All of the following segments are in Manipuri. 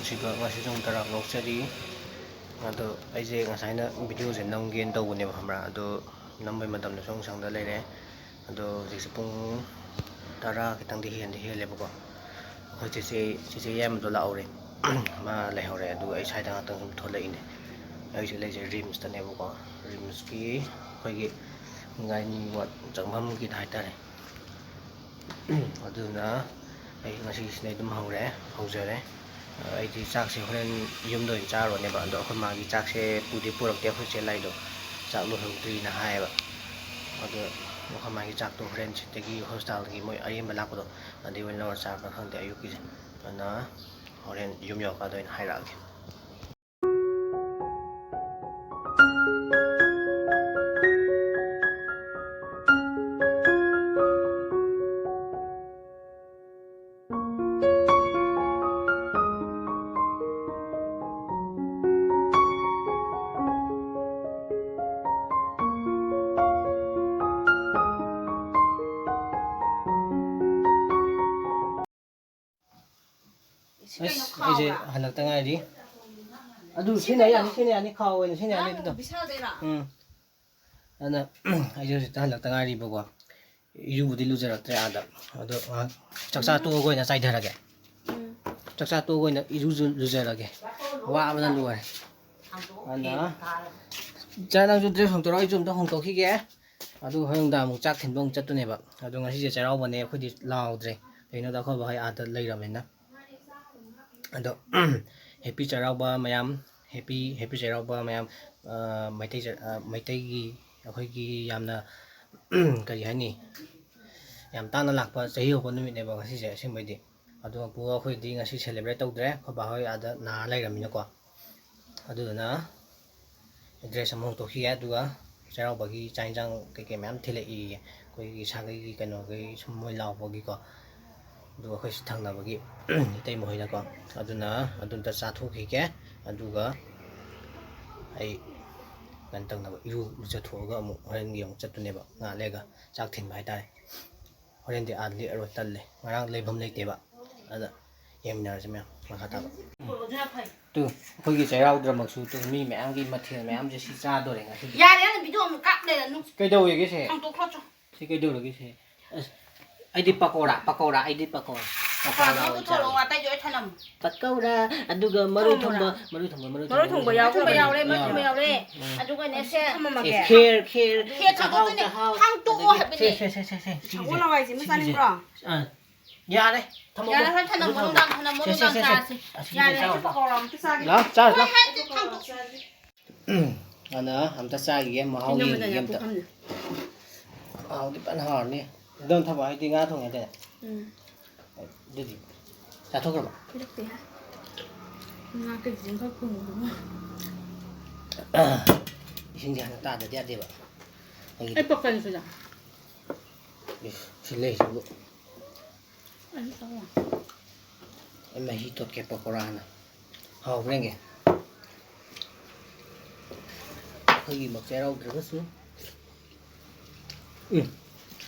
ꯅꯨꯡꯁꯤꯕ ꯉꯁꯤ ꯁꯨꯝ ꯇꯔꯥꯝ ꯅꯣꯛꯆꯔꯤ ꯑꯗꯣ ꯑꯩꯁꯦ ꯉꯁꯥꯏꯅ ꯚꯤꯗꯤꯑꯣꯁꯦ ꯅꯝꯒꯦꯅ ꯇꯧꯕꯅꯦꯕ ꯈꯪꯕ꯭ꯔꯥ ꯑꯗꯣ ꯅꯝꯕꯩ ꯃꯇꯝꯗ ꯁꯨꯝ ꯁꯪꯗ ꯂꯩꯔꯦ ꯑꯗꯣ ꯍꯧꯖꯤꯛꯁꯦ ꯄꯨꯡ 10 ꯈꯤꯇꯪꯗꯤ ꯍꯦꯜꯂꯦꯕꯀꯣ ꯑꯩꯈꯣꯏ ꯆꯦꯆꯦ ꯌꯥꯏꯃꯗꯣ ꯂꯥꯛꯍꯧꯔꯦ ꯃꯥ ꯂꯩꯍꯧꯔꯦ ꯑꯗꯨꯒ ꯑꯩ ꯁ꯭ꯋꯥꯏꯗ ꯉꯥꯛꯇꯪ ꯁꯨꯝ ꯊꯣꯛꯂꯛꯏꯅꯦ ꯑꯩꯁꯦ ꯂꯩꯁꯦ ꯔꯤꯝꯁꯇꯅꯦꯕꯀꯣ ꯔꯤꯝꯁꯀꯤ ꯑꯩꯈꯣꯏꯒꯤ ꯒꯥꯏꯅꯤ ꯋꯥꯔꯗ ꯆꯪꯐꯝꯒꯤꯗ ꯍꯥꯏꯇꯥꯔꯦ ꯑꯗꯨꯅ ꯑꯩ ꯉꯁꯤꯁꯤꯅ ꯑꯗꯨꯝ ꯍꯧꯖꯔꯦ ꯑꯩꯗꯤ ꯆꯥꯛꯁꯦ ꯍꯣꯔꯦꯟ ꯌꯨꯝꯗ ꯑꯣꯏꯅ ꯆꯥꯔꯨꯔꯅꯦꯕ ꯑꯗꯣ ꯑꯩꯈꯣꯏ ꯃꯥꯒꯤ ꯆꯥꯛꯁꯦ ꯄꯨꯔꯛꯇꯦ ꯑꯩꯈꯣꯏ ꯆꯦ ꯂꯥꯏꯗꯣ ꯆꯥꯛ ꯂꯣꯏꯍꯧꯗ꯭ꯔꯤꯅ ꯍꯥꯏꯌꯦꯕ ꯑꯗꯣ ꯑꯩꯈꯣꯏ ꯃꯥꯒꯤ ꯆꯥꯛꯇꯣ ꯍꯣꯔꯦꯟ ꯁꯤꯗꯒꯤ ꯍꯣꯁꯄꯤꯇꯥꯜꯗꯒꯤ ꯃꯣꯏ ꯑꯔꯦꯝꯕ ꯂꯥꯛꯄꯗꯣ ꯑꯗꯨꯒꯤ ꯑꯣꯏꯅ ꯂꯧꯔ ꯆꯥꯕ꯭ꯔꯥ ꯈꯪꯗꯦ ꯑꯌꯨꯛꯀꯤꯁꯦ ꯑꯗꯨꯅ ꯍꯣꯔꯦꯟ ꯌꯨꯝ ꯌꯧꯔꯀꯥꯟꯗ ꯑꯣꯏꯅ ꯍꯥꯏꯔꯛꯑꯒꯦ ꯑꯩꯁꯦ ꯍꯜꯂꯛꯇ ꯉꯥꯏꯔꯤ ꯑꯗꯨ ꯁꯤꯅ ꯌꯥꯅꯤ ꯈꯥꯎ ꯑꯣꯏꯅ ꯁꯤꯅ ꯌꯥꯅꯤ ꯑꯗꯨꯗꯣ ꯑꯗꯨꯅ ꯑꯩꯁꯦ ꯍꯧꯖꯤꯛꯇ ꯍꯜꯂꯛꯇ ꯉꯥꯏꯔꯤꯕꯀꯣ ꯏꯔꯨꯕꯨꯗꯤ ꯂꯨꯖꯔꯛꯇ꯭ꯔꯦ ꯑꯥꯗ ꯑꯗꯣ ꯆꯥꯛꯆꯥ ꯇꯣꯛꯑꯒ ꯑꯣꯏꯅ ꯆꯥꯏꯊꯔꯒꯦ ꯆꯥꯛꯆꯥ ꯇꯣꯛꯑꯒ ꯑꯣꯏꯅ ꯂꯨꯖꯔꯒꯦ ꯋꯥꯕꯅ ꯂꯣꯏꯔꯦ ꯑꯗꯨꯅ ꯅꯪꯁꯨ ꯗ꯭ꯔꯦꯁ ꯍꯣꯡꯇꯣꯔꯛꯑꯣ ꯑꯩꯁꯨ ꯑꯝꯇ ꯍꯣꯡꯇꯣꯛꯈꯤꯒꯦ ꯑꯗꯨꯒ ꯍꯣꯔꯦꯟ ꯅꯨꯡꯗꯥꯡ ꯑꯃꯨꯛ ꯆꯥꯛ ꯊꯤꯟꯕ ꯑꯃꯨꯛ ꯆꯠꯇꯣꯏꯅꯦꯕ ꯑꯗꯣ ꯉꯁꯤꯁꯦ ꯆꯩꯔꯥꯎꯕꯅꯦ ꯑꯩꯈꯣꯏꯗꯤ ꯂꯥꯎꯗ꯭ꯔꯦ ꯀꯩꯅꯣꯗ ꯑꯩꯈꯣꯏ ꯕꯥꯍꯣꯏ ꯑꯥꯗ ꯂꯩꯔꯕꯅꯤꯅ ꯑꯗꯣ ꯍꯦꯄꯤ ꯆꯩꯔꯥꯎꯕ ꯃꯌꯥꯝ ꯍꯦꯄꯤ ꯆꯩꯔꯥꯎꯕ ꯃꯌꯥꯝ ꯃꯩꯇꯩꯒꯤ ꯑꯩꯈꯣꯏꯒꯤ ꯌꯥꯝꯅ ꯀꯔꯤ ꯍꯥꯏꯅꯤ ꯌꯥꯝ ꯇꯥꯡꯅ ꯂꯥꯛꯄ ꯆꯍꯤ ꯍꯧꯕ ꯅꯨꯃꯤꯠꯅꯦꯕ ꯉꯁꯤꯁꯦ ꯑꯁꯦꯡꯕꯩꯗꯤ ꯑꯗꯨꯒ ꯑꯩꯈꯣꯏꯗꯤ ꯉꯁꯤ ꯁꯦꯂꯦꯕ꯭ꯔꯦꯠ ꯇꯧꯗ꯭ꯔꯦ ꯑꯩꯈꯣꯏ ꯕꯥꯍꯣꯏ ꯑꯥꯗ ꯅꯥꯔ ꯂꯩꯔꯕꯅꯤꯅꯀꯣ ꯑꯗꯨꯗꯨꯅ ꯗ꯭ꯔꯦꯁ ꯑꯃ ꯍꯣꯡꯗꯣꯛꯈꯤꯒꯦ ꯑꯗꯨꯒ ꯆꯩꯔꯥꯎꯕꯒꯤ ꯆꯥꯛ ꯌꯦꯟꯁꯥꯡ ꯀꯩꯀꯩ ꯃꯌꯥꯝ ꯊꯤꯜꯂꯛꯏꯌꯦ ꯑꯩꯈꯣꯏꯒꯤ ꯁꯥꯒꯩꯒꯤ ꯀꯩꯅꯣꯈꯩ ꯁꯨꯝ ꯃꯣꯏ ꯂꯥꯎꯕꯒꯤꯀꯣ ꯑꯗꯨꯒ ꯑꯩꯈꯣꯏ ꯊꯪꯅꯕꯒꯤ ꯏꯇꯩꯃ ꯍꯣꯏꯅꯀꯣ ꯑꯗꯨꯅ ꯑꯗꯨꯝꯇ ꯆꯥꯊꯣꯛꯈꯤꯒꯦ ꯑꯗꯨꯒ ꯑꯩ ꯀꯩꯅꯣ ꯇꯧꯅꯕ ꯂꯨꯖꯊꯣꯛꯑꯒ ꯑꯃꯨꯛ ꯍꯣꯔꯦꯟꯒꯤ ꯑꯃꯨꯛ ꯆꯠꯇꯣꯏꯅꯦꯕ ꯉꯥꯏꯍꯥꯛ ꯂꯩꯔꯒ ꯆꯥꯛ ꯊꯤꯟꯕ ꯍꯥꯏꯇꯥꯔꯦ ꯍꯣꯔꯦꯟꯗꯤ ꯑꯥꯗ ꯂꯦꯛꯑꯔꯣꯏ ꯇꯜꯂꯦ ꯉꯔꯥꯡ ꯂꯩꯐꯝ ꯂꯩꯇꯦꯕ ꯑꯗ ꯌꯦꯡꯃꯤꯟꯅꯔꯁꯤ ꯃꯌꯥꯝ ꯃꯈꯥ ꯇꯥꯕ ꯇꯨ ꯑꯩꯈꯣꯏꯒꯤ ꯆꯩꯔꯥꯎꯗ꯭ꯔꯃꯛꯁꯨ ꯃꯤ ꯃꯌꯥꯝꯒꯤ ꯃꯊꯦꯜ ꯃꯌꯥꯝꯁꯦ ꯁꯤ ꯆꯥꯗꯣꯔꯦ ꯉꯁꯤꯗꯤ ꯌꯥꯔꯦ ꯚꯤꯗꯤꯑꯣ ꯑꯃ ꯀꯥꯞ ꯂꯩꯔꯅꯨ ꯀꯩꯗꯧꯋꯦꯒꯦ ꯁꯦ ꯍꯥꯡꯇꯣꯛꯈ꯭ꯔꯣ ꯁꯤ ꯀꯩꯗꯧꯔꯒꯦ ꯁꯦ ꯑꯁ ꯑꯩꯗꯤ ꯄꯀꯧꯔꯥ ꯄꯀꯧꯔꯥ ꯑꯗꯨꯒ ꯃꯔꯣꯏ ꯊꯣꯡꯕ ꯌꯥꯎꯔꯦ ꯑꯗꯨꯒꯅꯦ ꯁꯦ ꯊꯝꯃꯝꯃꯒꯦ ꯈꯦꯔ ꯆꯥꯍꯥꯎ ꯍꯥꯡꯇꯣꯛꯑꯣ ꯍꯥꯏꯕꯅꯦ ꯁꯒꯣꯜ ꯍꯋꯥꯏꯁꯦ ꯑꯃ ꯆꯥꯅꯤꯡꯕ꯭ꯔꯣ ꯌꯥꯔꯦ ꯌꯥꯔꯦ ꯍꯣꯏ ꯊꯅꯝꯃꯣ ꯅꯨꯡꯗꯥꯡ ꯆꯥꯔꯁꯤ ꯌꯥꯔꯦ ꯑꯩꯁꯨ ꯄꯀꯧꯔꯥ ꯑꯝꯇ ꯆꯥꯒꯦ ꯑꯗꯨꯅ ꯑꯝꯇ ꯆꯥꯈꯤꯒꯦ ꯃꯍꯥꯎ ꯌꯦꯡꯈꯤꯒꯦ ꯑꯝꯇ ꯍꯥꯎꯗꯤ ꯐꯖꯅ ꯍꯥꯎꯔꯅꯤ ꯑꯗꯨꯝ ꯊꯕꯛ ꯍꯥꯏꯗꯤ ꯉꯥ ꯊꯣꯡꯉꯦ ꯍꯥꯏꯇꯥꯔꯦ ꯑꯗꯨꯗꯤ ꯆꯥꯊꯣꯛꯈ꯭ꯔꯕ ꯄꯤꯔꯛꯇꯦ ꯉꯥ ꯀꯦꯖꯤ ꯑꯃꯈꯛ ꯄꯨꯡꯗꯨꯃ ꯏꯁꯤꯡꯁꯦ ꯍꯥꯟꯅ ꯇꯥꯗꯗꯤ ꯌꯥꯗꯦꯕ ꯑꯩ ꯄꯛꯀꯅꯤ ꯁꯤꯗ ꯁꯤ ꯂꯩꯁꯤꯕꯨ ꯑꯩ ꯆꯥꯎ ꯑꯩ ꯃꯍꯤ ꯇꯣꯠꯀꯦ ꯄꯀꯧꯔꯥ ꯍꯥꯟꯅ ꯍꯥꯎꯕ꯭ꯔ ꯌꯦꯡꯒꯦ ꯑꯩꯈꯣꯏꯒꯤꯃꯛ ꯆꯩꯔꯥꯎꯗ꯭ꯔꯒꯁꯨ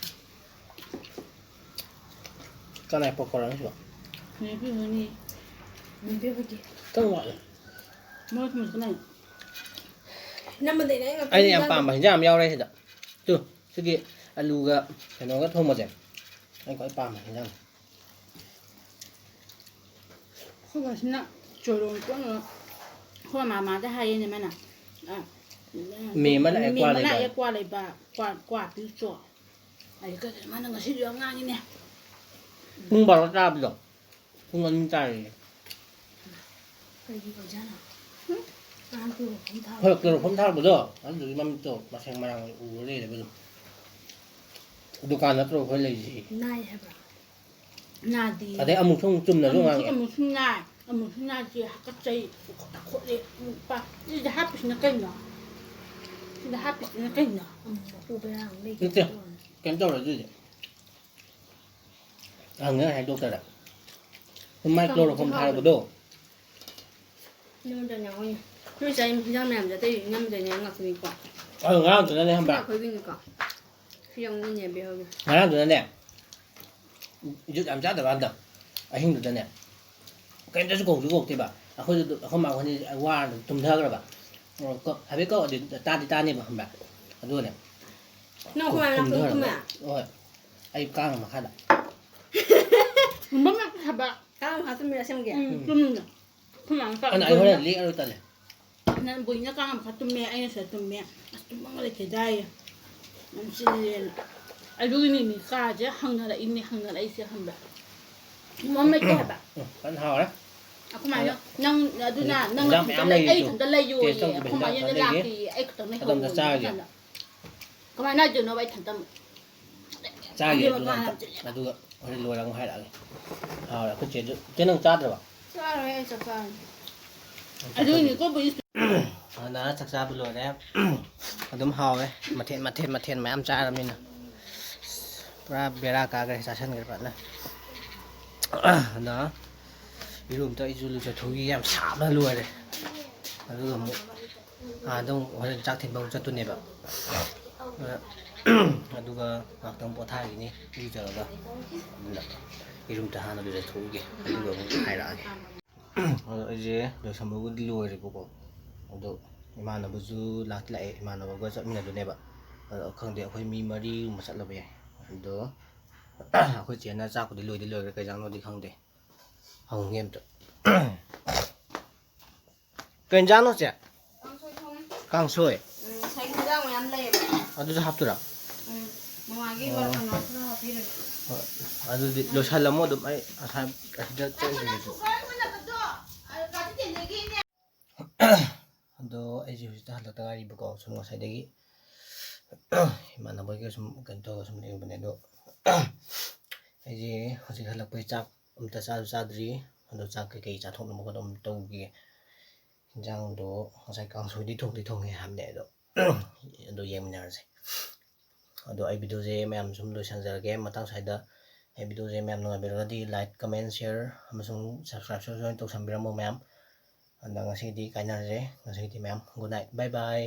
ꯀꯅꯥꯏ ꯄꯀꯧꯔꯥꯅꯣ ꯁꯤꯕꯣ ꯈꯤꯇꯪ ꯋꯥꯠꯂꯦ ꯑꯩꯅ ꯌꯥꯝ ꯄꯥꯝꯕ ꯍꯤꯟꯖꯥꯡ ꯑꯃ ꯌꯥꯎꯔꯦ ꯁꯤꯗ ꯁꯤꯒꯤ ꯑꯂꯨꯒ ꯀꯩꯅꯣꯒ ꯊꯣꯡꯕꯁꯦ ꯑꯩ ꯈ꯭ꯋꯥꯏ ꯄꯥꯝꯕ ꯍꯤꯟꯖꯥꯡ ꯑꯩꯈꯣꯏꯕꯁꯤꯅ ꯆꯣꯏꯔꯣꯟ ꯀꯣꯟꯅ ꯑꯩꯈꯣꯏ ꯃꯥꯃꯥꯗ ꯍꯥꯏꯌꯦꯅꯦ ꯃꯥꯅ ꯃꯦꯝꯃꯅ ꯀ꯭ꯋꯥ ꯂꯩꯕ ꯀ꯭ꯋꯥ ꯄꯤꯔꯨꯆꯣ ꯑꯩ ꯀꯩꯗꯧ ꯃꯥꯅ ꯉꯁꯤꯁꯨ ꯌꯥꯝ ꯉꯥꯡꯉꯤꯅꯦ ꯄꯨꯡ 12 ꯇꯥꯕꯗꯣ ꯄꯨꯡ 2 ꯇꯥꯔꯤꯌꯦ ꯀꯩꯒꯤ ꯑꯣꯏꯖꯥꯠꯅꯣ ꯍꯣꯏ ꯀ꯭ꯂꯣꯔꯣꯐꯣꯝ ꯊꯥꯔꯛꯄꯗꯣ ꯑꯗꯨꯗꯨꯒꯤ ꯃꯃꯤꯠꯇꯣ ꯃꯁꯦꯡ ꯃꯔꯥꯡ ꯎꯔ ꯂꯩꯔꯦꯕ ꯑꯗꯨꯝ ꯗꯨꯀꯥꯟ ꯅꯠꯇ꯭ꯔꯣ ꯑꯩꯈꯣꯏ ꯂꯩꯔꯤꯁꯤ ꯅꯥꯏ ꯍꯥꯏꯕ꯭ꯔꯥ ꯅꯥꯗꯦ ꯑꯗꯩ ꯑꯃꯨꯛꯁꯨ ꯆꯨꯝꯅꯁꯨ ꯉꯥꯡꯉꯦ ꯑꯃꯨꯛꯁꯨ ꯅꯥꯏ ꯑꯃꯨꯛꯁꯨ ꯅꯥꯗꯦ ꯍꯥꯀꯠꯆꯩ ꯈꯣꯠꯂꯦ ꯁꯤꯗ ꯍꯥꯞꯄꯤꯁꯤꯅ ꯀꯩꯅꯣ ꯁꯤꯗ ꯍꯥꯞꯄꯤꯁꯤꯅ ꯀꯩꯅꯣ ꯎꯕ ꯌꯥꯝ ꯂꯩꯒꯦ ꯀꯩꯝ ꯇꯧꯔꯣꯏ ꯑꯗꯨꯗꯤ ꯍꯪꯉꯦ ꯉꯁꯥꯏ ꯗꯣꯛꯇꯔꯗ ꯃꯥꯏ ꯀ꯭ꯂꯣꯔꯣꯐꯣꯝ ꯊꯥꯔꯛꯄꯗꯣ ꯅꯣꯏ ꯆꯥꯏ ꯍꯤꯟꯖꯥꯡ ꯃꯌꯥꯝꯁꯦ ꯑꯇꯩ ꯉꯝꯗꯣꯏꯅꯦ ꯉꯥꯛꯇꯅꯤꯀꯣ ꯑꯗꯣ ꯉꯔꯥꯡꯗꯨꯅꯅꯦ ꯈꯪꯕ꯭ꯔꯥ ꯑꯩꯈꯣꯏꯒꯤꯅꯤꯀꯣ ꯁꯤ ꯌꯧꯅꯤꯅꯦ ꯕꯦꯍꯣꯒꯤ ꯉꯔꯥꯡꯗꯨꯅꯅꯦ ꯖꯨꯠ ꯌꯥꯝ ꯆꯥꯗꯕ ꯀꯥꯟꯗ ꯑꯍꯤꯡꯗꯨꯗꯅꯦ ꯀꯩꯝꯇꯁꯨ ꯀꯧꯁꯨ ꯀꯧꯔꯛꯇꯦꯕ ꯑꯩꯈꯣꯏ ꯃꯥ ꯈꯣꯏꯅꯤ ꯋꯥꯔ ꯇꯨꯝꯊꯈ꯭ꯔꯕ ꯍꯥꯏꯐꯦꯠ ꯀꯧꯔꯗꯤ ꯇꯥꯅꯦꯕ ꯈꯪꯕ꯭ꯔꯥ ꯑꯗꯨꯒꯅꯦ ꯅꯪ ꯀꯃꯥꯏꯅ ꯂꯥꯛꯄꯗ ꯇꯨꯝꯃꯦ ꯍꯣꯏ ꯑꯩ ꯀꯥꯡ ꯃꯈꯥꯗ ꯃꯝ ꯊꯕ ꯀꯥꯡ ꯃꯈꯥ ꯇꯨꯝꯃꯤꯔ ꯑꯁꯦꯡꯕꯒꯤ ꯇꯨꯝꯅ ꯈꯨꯃꯥꯡ ꯀꯥꯡ ꯑꯩ ꯍꯣꯔꯦꯟ ꯂꯦꯛꯑꯔꯣꯏ ꯇꯜꯂꯦ ꯅꯪ ꯕꯣꯏꯅ ꯀꯥꯡ ꯃꯈꯥ ꯇꯨꯝꯃꯦ ꯑꯩꯅ ꯁꯤꯗ ꯇꯨꯝꯃꯦ ꯑꯁ ꯇꯨꯝꯃꯒ ꯂꯩꯈꯤꯗꯥꯏꯌꯦ ꯌꯥꯝ ꯆꯤꯜꯂꯦꯅ ꯑꯗꯨꯒꯤꯅꯤꯅꯦ ꯀꯥꯁꯦ ꯍꯪꯅꯔꯛꯏꯁꯦ ꯈꯪꯕ꯭ꯔꯥ ꯃꯝ ꯂꯩꯇꯦ ꯍꯥꯏꯕ ꯐꯖꯅ ꯍꯥꯎꯔꯦ ꯑꯩꯈꯣꯏꯃꯥꯏꯅ ꯅꯪ ꯑꯗꯨꯅ ꯅꯪ ꯏꯟꯖꯥꯡ ꯃꯌꯥꯝ ꯂꯩꯔꯤ ꯑꯩ ꯇꯨ. ꯏꯊꯟꯇ ꯂꯩꯌꯣꯌꯦ ꯇꯦꯁ ꯇꯧꯗꯕ ꯑꯩꯈꯣꯏꯃꯥꯏꯅ ꯏꯟꯖꯥꯡ ꯂꯩꯔꯤ. ꯂꯥꯛꯇꯦꯌꯦ ꯑꯩ ꯈꯛꯇꯪ ꯑꯗꯣꯝꯗ ꯆꯥꯔꯒꯦ. ꯂꯩꯍꯧꯕ ꯀꯃꯥꯏꯅ ꯍꯥꯏꯗꯣꯏꯅꯣꯕ ꯑꯩ ꯏꯊꯟꯇ ꯑꯃꯨꯛ ꯆꯥꯒꯦ ꯑꯗꯨꯒ ꯑꯗꯨꯒ ꯀꯥꯡ ꯑꯝꯇ ꯌꯥꯝ ꯆꯤꯜꯂꯦꯕ ꯑꯗꯨꯒ ꯍꯣꯔꯦꯟ ꯂꯣꯏꯔꯒ ꯑꯃꯨꯛ ꯍꯥꯏꯔꯛꯑꯒꯦ ꯍꯥꯎꯔꯦ ꯑꯩꯈꯣꯏ ꯆꯦꯁꯨ ꯆꯦ ꯅꯪ ꯆꯥꯗ꯭ꯔꯕ ꯆꯥꯔꯣꯏ ꯑꯩ ꯆꯥꯛ ꯆꯥꯔꯅꯤ ꯑꯗꯨꯒꯤꯅꯤꯀꯣ ꯕꯣꯏ ꯑꯗꯨꯅ ꯆꯥꯛ ꯆꯥꯕ ꯂꯣꯏꯔꯦ ꯑꯗꯨꯝ ꯍꯥꯎꯋꯦ ꯃꯊꯦꯜ ꯃꯌꯥꯝ ꯆꯥꯔꯕꯅꯤꯅ ꯄꯨꯔꯥ ꯕꯦꯔꯥ ꯀꯥꯈ꯭ꯔꯦ ꯆꯥꯁꯟꯈ꯭ꯔꯦ ꯐꯖꯅ ꯑꯗꯨꯅ ꯏꯔꯨꯝꯇ ꯑꯩꯁꯨ ꯂꯨꯖꯊꯣꯛꯈꯤ ꯌꯥꯝ ꯁꯥꯕꯅ ꯂꯣꯏꯔꯦ ꯑꯗꯨꯒ ꯑꯃꯨꯛ ꯑꯥꯗ ꯑꯃꯨꯛ ꯍꯣꯔꯦꯟ ꯆꯥꯛ ꯊꯤꯟꯕ ꯑꯃꯨꯛ ꯆꯠꯇꯣꯏꯅꯦꯕ ꯑꯗꯨꯒ ꯉꯥꯛꯇꯪ ꯄꯣꯊꯥꯈꯤꯅꯤ ꯏꯔꯨꯖꯔꯒ ꯑꯗꯨꯅ ꯏꯔꯨꯝꯇ ꯍꯥꯟꯅ ꯂꯨꯖꯊꯣꯛꯎꯒꯦ ꯑꯗꯨꯒ ꯑꯃꯨꯛ ꯍꯥꯏꯔꯛꯑꯒꯦ ꯑꯗꯣ ꯑꯩꯁꯦ ꯂꯣꯏꯁꯟꯕꯕꯨꯗꯤ ꯂꯣꯏꯔꯦꯕꯀꯣ ꯑꯗꯣ ꯏꯃꯥꯟꯅꯕꯁꯨ ꯂꯥꯛꯑꯦ ꯏꯃꯥꯟꯅꯕꯒ ꯆꯠꯃꯤꯟꯅꯗꯣꯏꯅꯦꯕ ꯑꯗꯣ ꯈꯪꯗꯦ ꯑꯩꯈꯣꯏ ꯃꯤ 4ꯒꯨꯝꯕ ꯆꯠꯂꯕ ꯌꯥꯏ ꯑꯗꯣ ꯑꯩꯈꯣꯏ ꯆꯦꯅ ꯆꯥꯛꯄꯨꯗꯤ ꯂꯣꯏꯈ꯭ꯔꯦ ꯀꯩꯖꯥꯡꯅꯣꯗꯤ ꯈꯪꯗꯦ ꯍꯪꯉꯨꯒꯦ ꯑꯝꯇ ꯀꯩ ꯏꯟꯖꯥꯡꯅꯣ ꯆꯦ ꯀꯥꯡꯁꯣꯏ ꯊꯣꯡꯉꯦ ꯀꯥꯡꯁꯣꯏ ꯉꯁꯥꯏ ꯍꯤꯟꯖꯥꯡ ꯃꯌꯥꯝ ꯂꯩꯌꯦꯕ ꯑꯗꯨꯁꯨ ꯍꯥꯞꯇꯣꯏꯔꯥ ꯃꯃꯥꯒꯤ ꯑꯣ. ꯀꯩꯅꯣ ꯈꯔ ꯍꯥꯞꯄꯤꯔꯒꯦ ꯍꯣꯏ ꯑꯗꯨꯗꯤ ꯂꯣꯏꯁꯜꯂꯝꯃꯣ ꯑꯗꯨꯝ ꯑꯩ ꯑꯁꯥꯏ ꯑꯁꯤꯗ ꯆꯠꯂꯤꯉꯩꯗ ꯑꯗꯣ ꯑꯩꯁꯦ ꯍꯧꯖꯤꯛꯇ ꯍꯜꯂꯛꯇ ꯉꯥꯏꯔꯤꯕꯀꯣ ꯁꯨꯝ ꯉꯁꯥꯏꯗꯒꯤ ꯏꯃꯥꯟꯅꯕꯒ ꯁꯨꯝ ꯀꯩꯅꯣ ꯇꯧꯔꯒ ꯁꯨꯝ ꯂꯩꯕꯅꯦ ꯑꯗꯣ ꯑꯩꯁꯦ ꯍꯧꯖꯤꯛ ꯍꯜꯂꯛꯄꯒꯤ ꯆꯥꯛ ꯑꯝꯇ ꯆꯥꯗ꯭ꯔꯤ ꯑꯗꯣ ꯆꯥꯛ ꯀꯩꯀꯩ ꯆꯥꯊꯣꯛꯅꯕ ꯈꯣꯠꯅꯕ ꯇꯧꯒꯦ ꯏꯟꯖꯥꯡꯗꯣ ꯉꯁꯥꯏ ꯀꯥꯡꯁꯣꯏꯗꯤ ꯊꯣꯡꯉꯦ ꯍꯥꯏꯕꯅꯦ ꯑꯗꯣ ꯌꯦꯡꯃꯤꯟꯅꯔꯁꯦ ꯑꯗꯣ ꯑꯩ ꯚꯤꯗꯤꯑꯣꯁꯦ ꯃꯌꯥꯝ ꯁꯨꯝ ꯂꯣꯏꯁꯟꯖꯔꯒꯦ ꯃꯇꯥꯡ ꯁ꯭ꯋꯥꯏꯗ ꯑꯩ ꯚꯤꯗꯤꯑꯣꯁꯦ ꯃꯌꯥꯝ ꯅꯨꯡꯉꯥꯏꯕꯤꯔꯒꯗꯤ ꯂꯥꯏꯛ ꯀꯃꯦꯟ ꯁꯤꯌꯔ ꯑꯃꯁꯨꯡ ꯁꯕꯁꯀ꯭ꯔꯥꯏꯕꯁꯨ ꯖꯣꯏꯟ ꯇꯧꯁꯟꯕꯤꯔꯝꯃꯣ ꯃꯌꯥꯝ ꯑꯗ ꯉꯁꯤꯗꯤ ꯀꯥꯏꯅꯔꯁꯦ ꯉꯁꯤꯗꯤ ꯃꯌꯥꯝ ꯒꯨꯗ ꯅꯥꯏꯠ ꯕꯥꯏ ꯕꯥꯏ